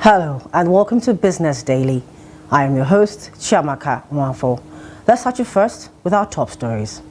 Hello and welcome to Business Daily. I am your host, Chiamaka Mwafo. Let's start you first with our top stories.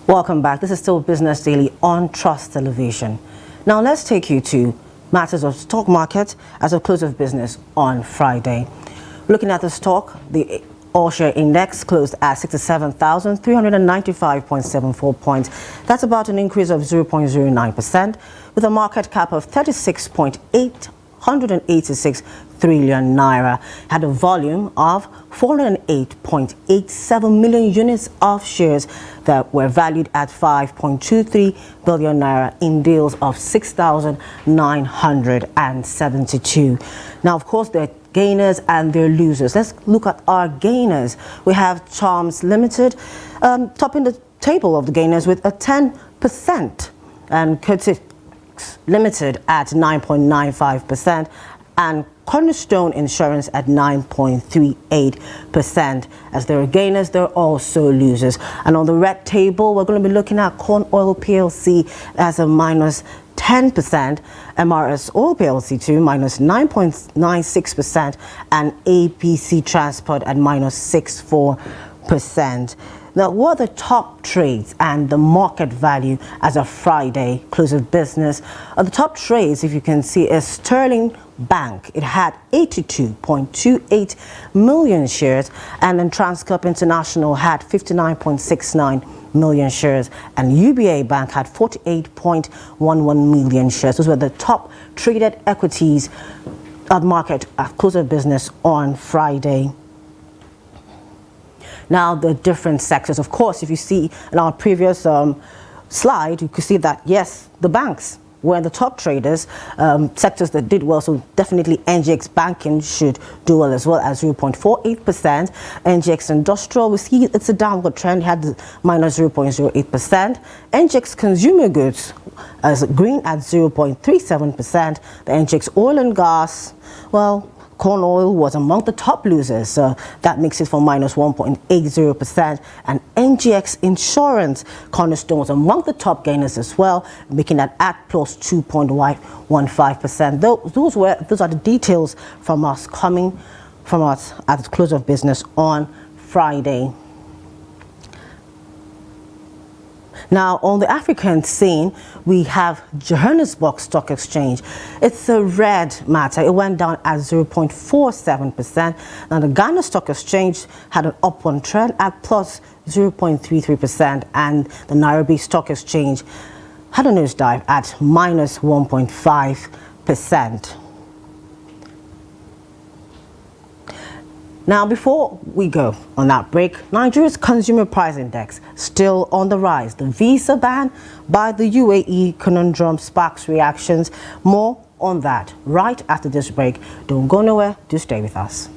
Welcome back. This is still Business Daily on Trust Television. Now let's take you to matters of stock market as of close of business on Friday. Looking at the stock, the all-share index closed at 67,395.74 points. That's about an increase of 0.09%, with a market cap of 36.886 trillion naira. Had a volume of 408.87 million units of shares that were valued at 5.23 billion naira in deals of 6,972. Now, of course, there are gainers and their losers. Let's look at our gainers. We have Charms Limited topping the table of the gainers with a 10%, and Curtis Limited at 9.95%, and Cornerstone Insurance at 9.38%. As there are gainers, there are also losers. And on the red table, we're going to be looking at Corn Oil PLC as a minus 10%, MRS Oil PLC too minus 9.96%, and APC Transport at minus 64%. Now, what are the top trades and the market value as of Friday close of business? The top trades, if you can see, is Sterling Bank. It had 82.28 million shares, and then Transcorp International had 59.69 million shares, and UBA Bank had 48.11 million shares. Those were the top traded equities at the market at close of business on Friday. Now, the different sectors, of course, if you see in our previous slide, you could see that, yes, the banks were the top traders, sectors that did well. So definitely NGX Banking should do well as well, as 0.48%. NGX Industrial, we see it's a downward trend, had minus 0.08%. NGX Consumer Goods as green at 0.37%. The NGX Oil and Gas, well, corn oil was among the top losers, so that makes it for minus 1.80%. And NGX Insurance, Cornerstone, was among the top gainers as well, making that at plus 2.15%. Those are the details from us coming from us at the close of business on Friday. Now, on the African scene, we have Johannesburg Stock Exchange. It's a red matter. It went down at 0.47%. Now, the Ghana Stock Exchange had an upward trend at plus 0.33%, and the Nairobi Stock Exchange had a nosedive at minus 1.5%. Now, before we go on that break, Nigeria's Consumer Price Index still on the rise. The visa ban by the UAE conundrum sparks reactions. More on that right after this break. Don't go nowhere. Do stay with us.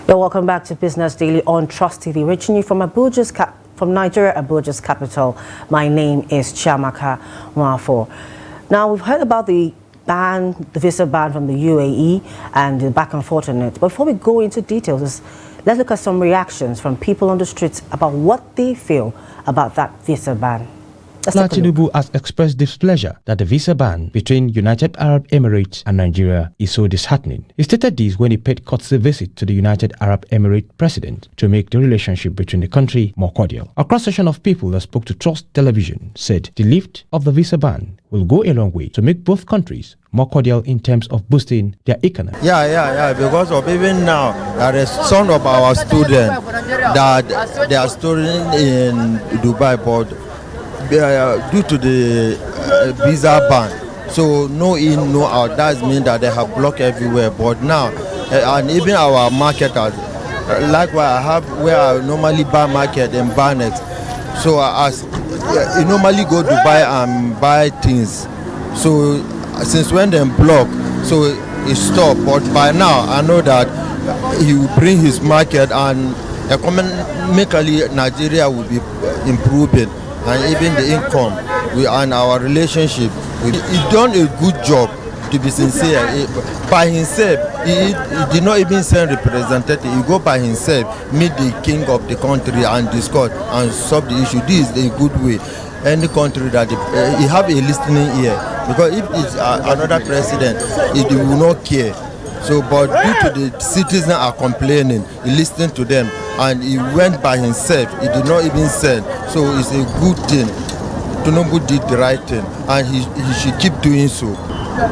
You're welcome back to Business Daily on Trust TV, reaching you from Nigeria, Abuja's capital. My name is Chiamaka Nwafo. Now, we've heard about the visa ban from the UAE and the back and forth on it. But before we go into details, let's look at some reactions from people on the streets about what they feel about that visa ban. Tinubu has expressed displeasure that the visa ban between United Arab Emirates and Nigeria is so disheartening. He stated this when he paid courtesy visit to the United Arab Emirates president to make the relationship between the country more cordial. A cross-section of people that spoke to Trust Television said the lift of the visa ban will go a long way to make both countries more cordial in terms of boosting their economy. Yeah, because of even now, there is some of our students that they are studying in Dubai, but due to the visa ban, so no in, no out. That means that they have blocked everywhere. But now, and even our marketers, likewise, I have where I normally buy market in Barnex. So you normally go to Dubai and buy things. So since when they block, so it stopped. But by now, I know that he will bring his market, and economically Nigeria will be improving. And even the income and our relationship. He done a good job, to be sincere. By himself, he did not even send representative. He go by himself, meet the king of the country and discuss and solve the issue. This is a good way. Any country that he have a listening ear, because if it's another president, he will not care. So, but due to the citizens are complaining, he listened to them and he went by himself. He did not even send. So it's a good thing. Tinubu did the right thing, and he should keep doing so.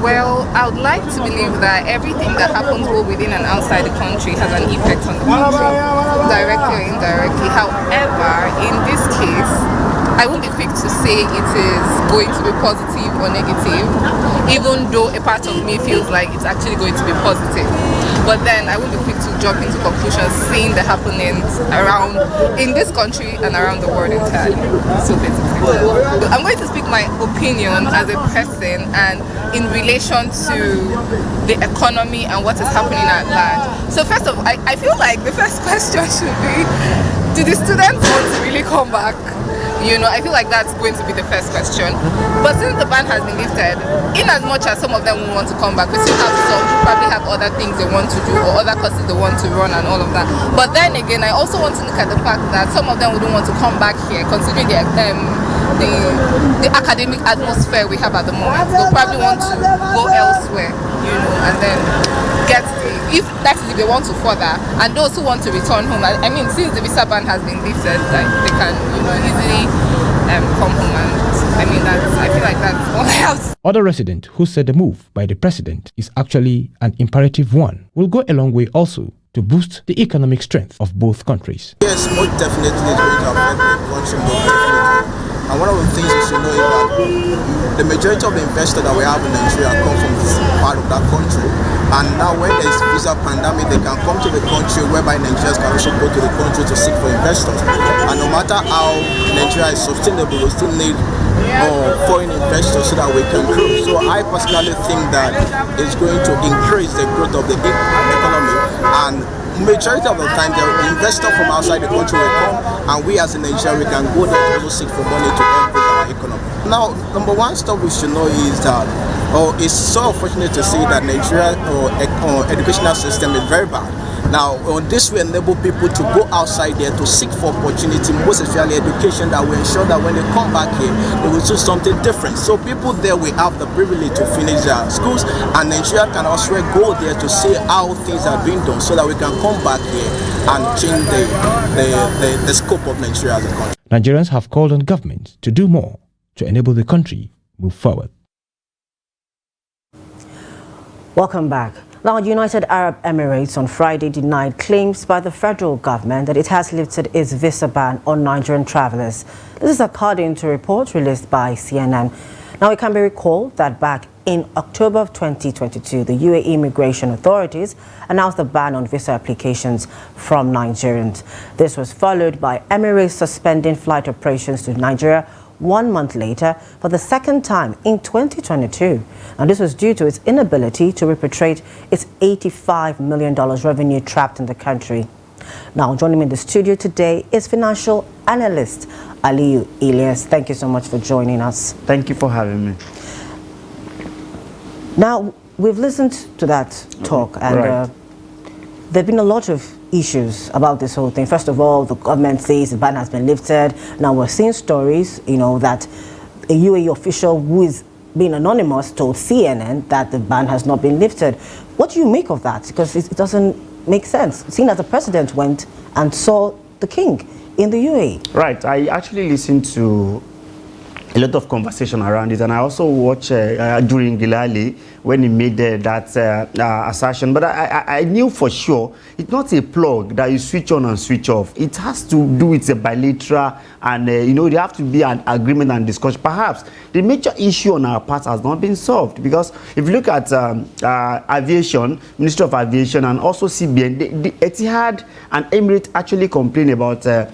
Well, I would like to believe that everything that happens both within and outside the country has an effect on the country, directly or indirectly. However, in this case, I won't be quick to say it is going to be positive or negative, even though a part of me feels like it's actually going to be positive. But then I won't be quick to jump into conclusions seeing the happenings around in this country and around the world entirely. So basically, I'm going to speak my opinion as a person and in relation to the economy and what is happening at large. So first of all, I feel like the first question should be, do the students want to really come back? You know, I feel like that's going to be the first question. But since the ban has been lifted, in as much as some of them will want to come back, we still have some who probably have other things they want to do or other courses they want to run and all of that. But then again, I also want to look at the fact that some of them wouldn't want to come back here, considering the academic atmosphere we have at the moment. They'll probably want to go elsewhere, you know, and then get if that is if they want to further, and those who want to return home. I mean, since the visa ban has been lifted, like, they can, you know, easily come home, and I mean, I feel like that's all I have to say. Other residents who said the move by the president is actually an imperative one will go a long way also to boost the economic strength of both countries. Yes, most definitely it's going to affect the country more definitely. And one of the things you should know is that the majority of the investors that we have in Nigeria come from this part of that country. And now when there is visa pandemic, they can come to the country, whereby Nigerians can also go to the country to seek for investors. And no matter how Nigeria is sustainable, we still need foreign investors so that we can grow. So I personally think that it's going to increase the growth of the economy, and majority of the time the investor from outside the country will come, and we as a Nigerian, we can go there to also seek for money to help with our economy. Now, number one stuff we should know is that it's so unfortunate to see that Nigeria educational system is very bad. Now, this will enable people to go outside there to seek for opportunity, most especially education, that will ensure that when they come back here, they will do something different. So people there will have the privilege to finish their schools, and Nigeria can also go there to see how things are being done, so that we can come back here and change the scope of Nigeria as a country. Nigerians have called on governments to do more to enable the country move forward. Welcome back. Now, United Arab Emirates on Friday denied claims by the federal government that it has lifted its visa ban on Nigerian travelers. This is according to a report released by CNN. Now, it can be recalled that back in October of 2022, the UAE immigration authorities announced a ban on visa applications from Nigerians. This was followed by Emirates suspending flight operations to Nigeria 1 month later for the second time in 2022. And this was due to its inability to repatriate its $85 million revenue trapped in the country. Now, joining me in the studio today is financial analyst Aliyu Ilyas. Thank you so much for joining us. Thank you for having me. Now, we've listened to that talk, and Right. there have been a lot of issues about this whole thing. First of all, the government says the ban has been lifted. Now we're seeing stories, that a UAE official who is being anonymous told CNN that the ban has not been lifted. What do you make of that? Because it doesn't make sense, seeing as the president went and saw the king in the UAE. Right. I actually listened to a lot of conversation around it, and I also watched during Gilali when he made that assertion. But I knew for sure it's not a plug that you switch on and switch off. It has to do with a bilateral, and there have to be an agreement and discussion. Perhaps the major issue on our part has not been solved, because if you look at aviation, Ministry of Aviation, and also CBN, the Etihad and Emirates actually complain about their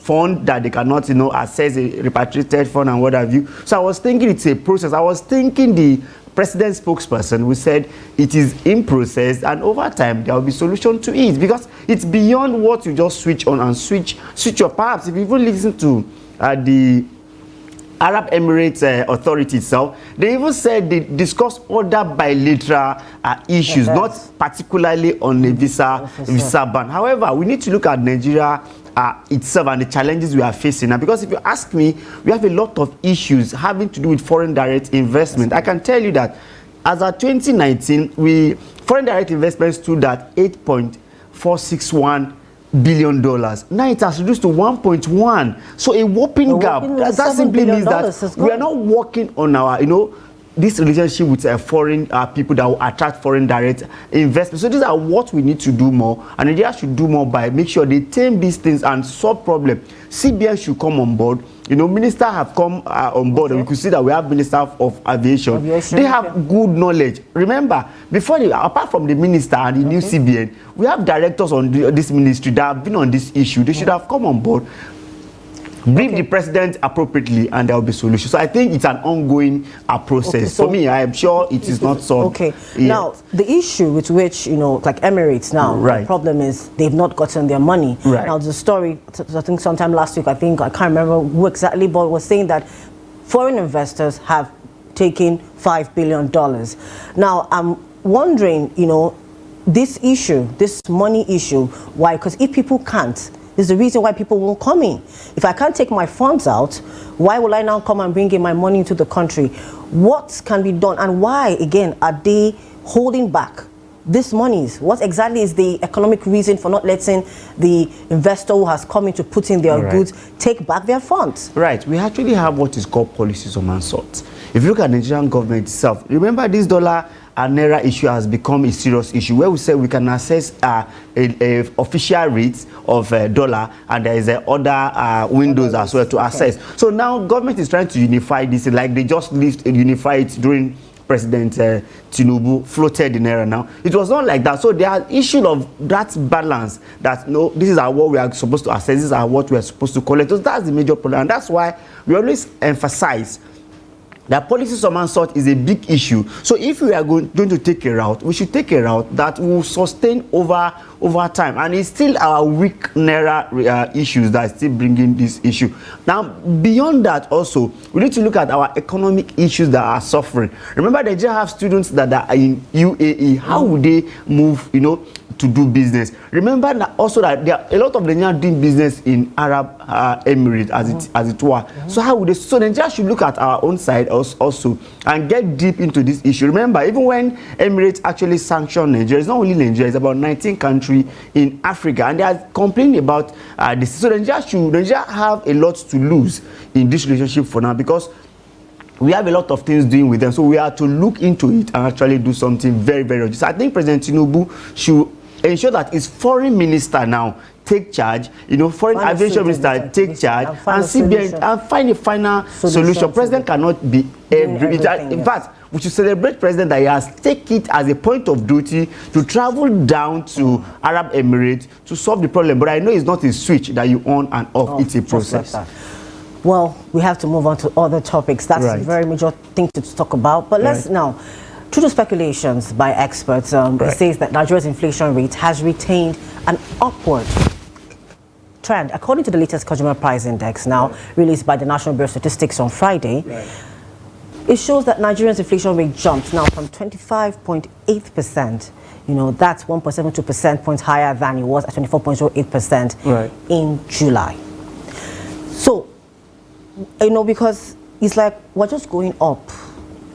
fund that they cannot, access a repatriated fund and what have you. So I was thinking it's a process. I was thinking the president's spokesperson who said it is in process, and over time there will be solution to it, because it's beyond what you just switch on and switch off. Perhaps if you even listen to the Arab Emirates authority itself, they even said they discussed other bilateral issues, not particularly on a visa ban. However, we need to look at Nigeria itself and the challenges we are facing now, because if you ask me, we have a lot of issues having to do with foreign direct investment. I can tell you that as of 2019, foreign direct investment stood at $8.461 billion. Now it has reduced to 1.1. So a whopping gap. That simply means that we are not working on our, this relationship with foreign people that will attract foreign direct investment. So these are what we need to do more, and Nigeria should do more by make sure they tame these things and solve problems. CBN should come on board. Ministers have come on board, and we could see that we have Minister of Aviation. They have good knowledge. Remember, apart from the minister and the new CBN, we have directors on this ministry that have been on this issue. They should have come on board, brief the president appropriately, and there will be solutions. So I think it's an ongoing process. Okay, so for me, I am sure it is not solved. Okay. Yet. Now, the issue with which, like Emirates now, the problem is they've not gotten their money. Right. Now, the story, I think sometime last week, I can't remember who exactly, but was saying that foreign investors have taken $5 billion. Now, I'm wondering, this issue, this money issue, why? Because if people can't, is the reason why people won't come in. If I can't take my funds out, why will I now come and bring in my money into the country? What can be done, and why, again, are they holding back these monies? What exactly is the economic reason for not letting the investor who has come in to put in their goods take back their funds? Right. We actually have what is called policies of unsought. If you look at the Nigerian government itself, remember this dollar and naira issue has become a serious issue, where we say we can access a official rate of dollar, and there is other windows as well to access. So now government is trying to unify this, like they just unify it during President Tinubu floated the naira. Now it was not like that. So there are issues of that balance, that this is what we are supposed to access, this is what we are supposed to collect. So that's the major problem, and that's why we always emphasize that policies of unsought is a big issue. So if we are going to take a route, we should take a route that will sustain over time. And it's still our weak naira issues that are still bringing this issue. Now, beyond that also, we need to look at our economic issues that are suffering. Remember, they just have students that are in UAE. How would they move, to do business? Remember also that there are a lot of Nigerians doing business in Arab Emirates, as it were. So how would they? So Nigeria should look at our own side also and get deep into this issue. Remember, even when Emirates actually sanctioned Nigeria, it's not only Nigeria, it's about 19 countries in Africa, and they are complaining about this. So Nigeria have a lot to lose in this relationship for now, because we have a lot of things doing with them. So we have to look into it and actually do something very, very urgent. So I think President Tinubu should ensure that his foreign minister now take charge, foreign aviation minister take charge, and CBN and find a final solution. President cannot be everything. In fact, we should celebrate President that he has taken it as a point of duty to travel down to Arab Emirates to solve the problem. But I know it's not a switch that you on and off. It's a process. Well, we have to move on to other topics. That's a very major thing to talk about. But let's now, due to speculations by experts, it says that Nigeria's inflation rate has retained an upward trend. According to the latest Consumer Price Index, now released by the National Bureau of Statistics on Friday, it shows that Nigeria's inflation rate jumped now from 25.8%. You know, that's 1.72 percentage points higher than it was at 24.08% in July. So, you know, because it's like we're just going up.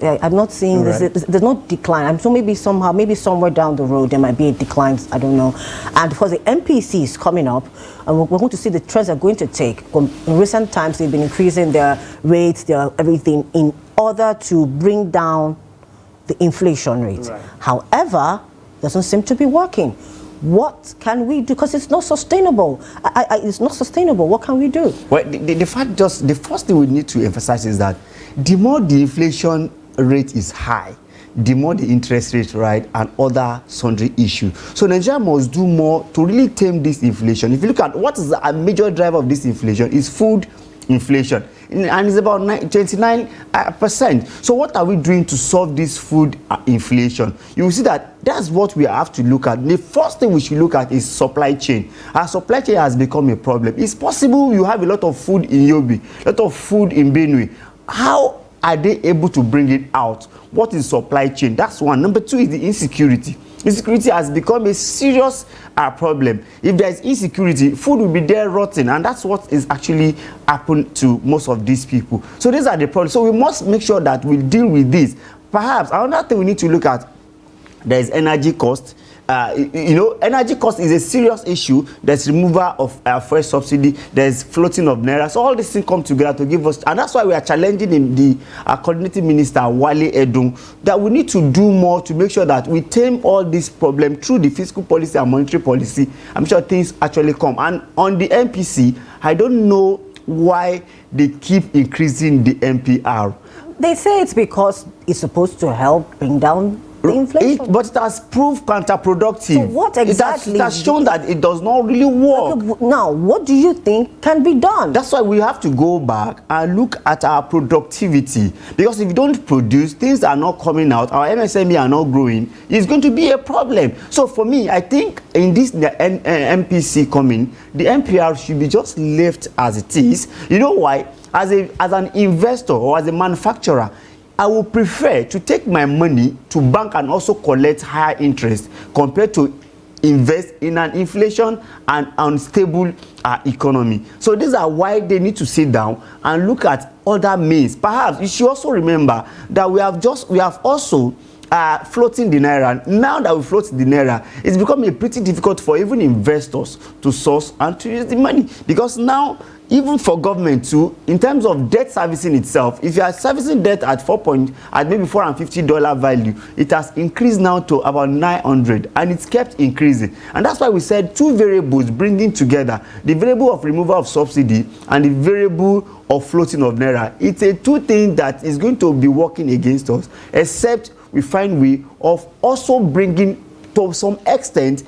I'm not seeing there's no decline. So maybe somehow, maybe somewhere down the road there might be a decline. I don't know. And because the MPC is coming up, and we're going to see the trends are going to take. In recent times, they've been increasing their rates, their everything, in order to bring down the inflation rate. However, it doesn't seem to be working. What can we do? Because it's not sustainable. It's not sustainable. What can we do? Well, the first thing we need to emphasize is that the more the inflation rate is high, the more the interest rate and other sundry issues. So Nigeria must do more to really tame this inflation. If you look at what is a major driver of this inflation, is food inflation, and it's about 29%. So what are we doing to solve this food inflation? You will see that that's what we have to look at. The first thing we should look at is supply chain. Our supply chain has become a problem. It's possible you have a lot of food in Yobe, a lot of food in Benue. How are they able to bring it out? What is supply chain? That's one. Number two is the insecurity. Insecurity has become a serious problem. If there is insecurity, food will be there rotting, and that's what is actually happened to most of these people. So these are the problems. So we must make sure that we deal with this. Perhaps another thing we need to look at, there is energy cost. You know, energy cost is a serious issue. There's removal of fuel subsidy. There's floating of naira. So all these things come together to give us, and that's why we are challenging the coordinating minister Wale Edun that we need to do more to make sure that we tame all this problem through the fiscal policy and monetary policy. I'm sure things actually come. And on the MPC, I don't know why they keep increasing the MPR. They say it's because it's supposed to help bring down the inflation. But it has proved counterproductive. So what exactly? It has shown that it does not really work. Now, what do you think can be done? That's why we have to go back and look at our productivity. Because if you don't produce, things are not coming out, our MSME are not growing, it's going to be a problem. So for me, I think in this MPC coming, the MPR should be just left as it is. You know why? As an investor or as a manufacturer, I would prefer to take my money to bank and also collect higher interest compared to invest in an inflation and unstable economy. So these are why they need to sit down and look at other means. Perhaps you should also remember that we have also floating the naira. Now that we float the naira, it's becoming pretty difficult for even investors to source and to use the money, because now even for government too, in terms of debt servicing itself, if you are servicing debt at maybe $450 value, it has increased now to about 900, and it's kept increasing. And that's why we said two variables bringing together, the variable of removal of subsidy and the variable of floating of naira. It's a two thing that is going to be working against us, except we find way of also bringing to some extent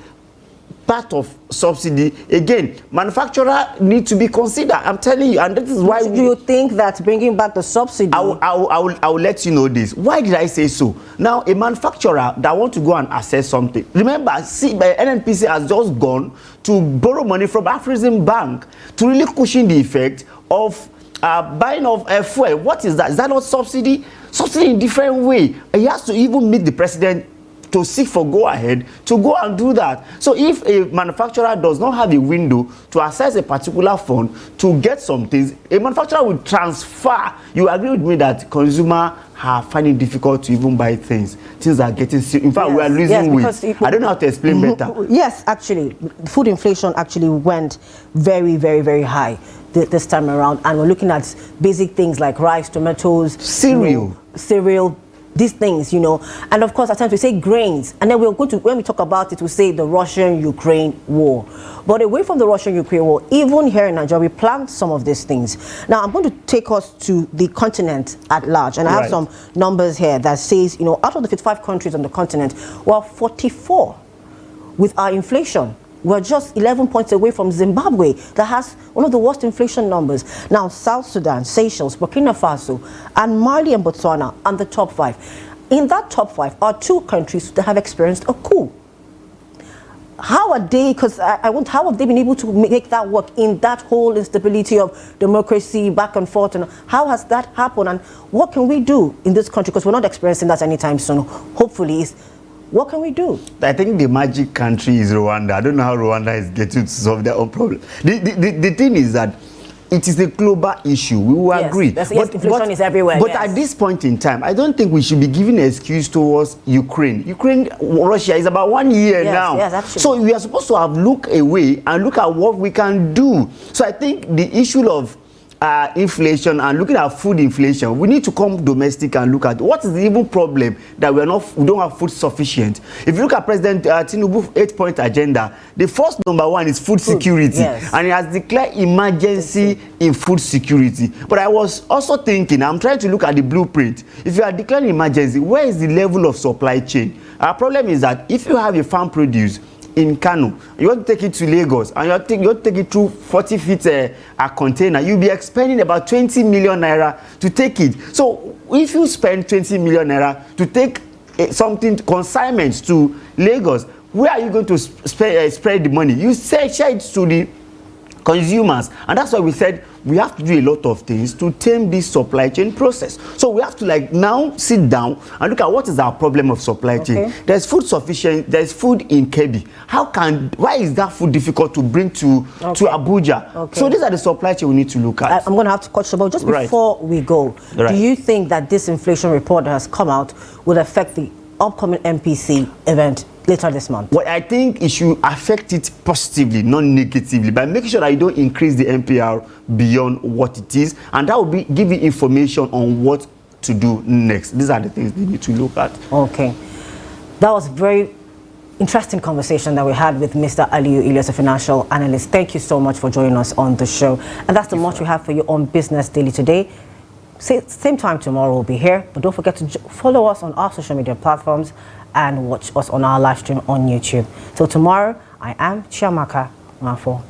part of subsidy. Again, manufacturer need to be considered. I'm telling you, and this is why. Do you think that bringing back the subsidy? I will let you know this. Why did I say so? Now, a manufacturer that want to go and assess something. Remember, NNPC has just gone to borrow money from Afrexim Bank to really cushion the effect of buying of fuel. What is that? Is that not subsidy? Subsidy in different way. He has to even meet the president to seek for go-ahead to go and do that. So if a manufacturer does not have a window to access a particular fund to get some things, a manufacturer will transfer. You agree with me that consumers are finding it difficult to even buy things. Things are getting serious. In fact, we are losing weight. I don't know how to explain better. Yes, actually, food inflation actually went very, very, very high this time around. And we're looking at basic things like rice, tomatoes, cereal, these things, you know. And of course, at times we say grains, and then we'll go to, when we talk about it, we say the Russian-Ukraine war. But away from the Russian-Ukraine war, even here in Nigeria, we planned some of these things. Now, I'm going to take us to the continent at large, and I have some numbers here that says, you know, out of the 55 countries on the continent, well, 44 with our inflation We're just 11 points away from Zimbabwe, that has one of the worst inflation numbers. Now, South Sudan, Seychelles, Burkina Faso, and Mali and Botswana are the top 5. In that top 5 are 2 countries that have experienced a coup. How are they, how have they been able to make that work in that whole instability of democracy, back and forth, and how has that happened, and what can we do in this country, because we're not experiencing that anytime soon, hopefully, what can we do? I think the magic country is Rwanda. I don't know how Rwanda is getting to solve their own problem. The thing is that it is a global issue. We will agree. Yes, inflation is everywhere. But at this point in time, I don't think we should be giving an excuse towards Ukraine. Russia is about 1 year now. Yes, actually. So we are supposed to have looked away and look at what we can do. So I think the issue of inflation and looking at food inflation, we need to come domestic and look at what is the even problem that we don't have food sufficient. If you look at President Tinubu's 8-point agenda, the first number 1 is food security, and he has declared emergency in food security. But I was also thinking, I'm trying to look at the blueprint. If you are declaring emergency, where is the level of supply chain? Our problem is that if you have a farm produce in Kano, you want to take it to Lagos, and you want to take it through 40 feet a container, you'll be expending about 20 million naira to take it. So if you spend 20 million naira to take consignments to Lagos, where are you going to spread the money? You share it to the consumers, and that's why we said we have to do a lot of things to tame this supply chain process. So we have to now sit down and look at what is our problem of supply chain. There's food sufficient, there's food in Kebbi. Why is that food difficult to bring to Abuja? So these are the supply chain we need to look at. I'm going to have to cut short, but just before we go, do you think that this inflation report that has come out will affect the upcoming MPC event later this month? Well, I think it should affect it positively, not negatively, by making sure that you don't increase the MPR beyond what it is, and that will give you information on what to do next. These are the things they need to look at. Okay. That was very interesting conversation that we had with Mr. Aliyu Ilias, a financial analyst. Thank you so much for joining us on the show. And that's the much we have for you on Business Daily today. Same time tomorrow we'll be here, but don't forget to follow us on our social media platforms and watch us on our live stream on YouTube. Till tomorrow, I am Chiamaka Mafo.